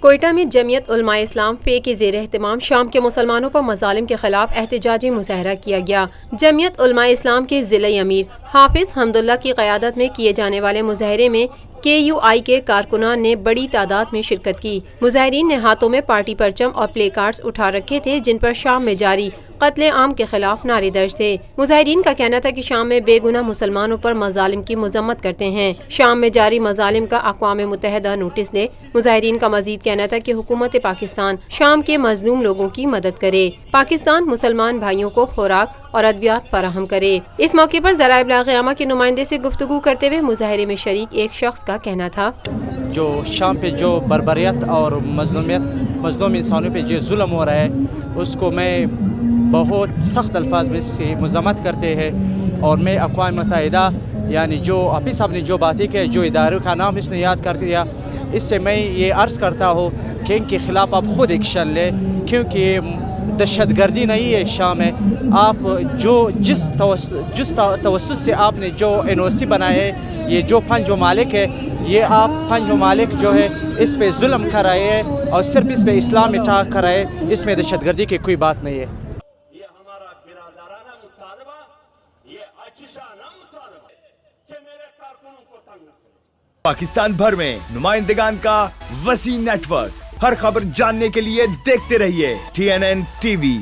کوئٹہ میں جمعیت علماء اسلام فے کے زیر اہتمام شام کے مسلمانوں پر مظالم کے خلاف احتجاجی مظاہرہ کیا گیا۔ جمعیت علماء اسلام کے ضلعی امیر حافظ حمداللہ کی قیادت میں کیے جانے والے مظاہرے میں KUI کے کارکنان نے بڑی تعداد میں شرکت کی۔ مظاہرین نے ہاتھوں میں پارٹی پرچم اور پلے کارڈز اٹھا رکھے تھے جن پر شام میں جاری قتل عام کے خلاف نعرے درج تھے۔ مظاہرین کا کہنا تھا کہ شام میں بے گناہ مسلمانوں پر مظالم کی مذمت کرتے ہیں۔ شام میں جاری مظالم کا اقوام متحدہ نوٹس لے۔ مظاہرین کا مزید کہنا تھا کہ حکومت پاکستان شام کے مظلوم لوگوں کی مدد کرے۔ پاکستان مسلمان بھائیوں کو خوراک اور ادویات فراہم کرے۔ اس موقع پر ذرائع ابلاغ عامہ کے نمائندے سے گفتگو کرتے ہوئے مظاہرے میں شریک ایک شخص کا کہنا تھا، جو شام پہ جو بربریت اور مظلوم انسانوں پہ جو ظلم ہو رہا ہے اس کو میں بہت سخت الفاظ میں سے مذمت کرتے ہیں، اور میں اقوام متحدہ یعنی جو حافظ صاحب نے جو باتیں کہ جو اداروں کا نام اس نے یاد کر دیا، اس سے میں یہ عرض کرتا ہوں کہ ان کے خلاف آپ خود ایکشن لیں، کیونکہ یہ دہشت گردی نہیں ہے شام ہے۔ آپ جس توسط سے آپ نے جو NOC بنائے ہے، یہ جو 5 ممالک ہے، یہ آپ 5 ممالک جو ہے اس پہ ظلم کر رہے ہیں اور صرف اس پہ اسلام اٹھا کر رہے ہیں، اس میں دہشت گردی کی کوئی بات نہیں ہے۔ یہ ہمارا برادرانہ مطالبہ، یہ عاجزانہ مطالبہ ہے کہ میرے کارکنوں کو تنگ نہ کریں۔ پاکستان بھر میں نمائندگان کا وسیع نیٹ ورک، ہر خبر جاننے کے لیے دیکھتے رہیے TNN TV۔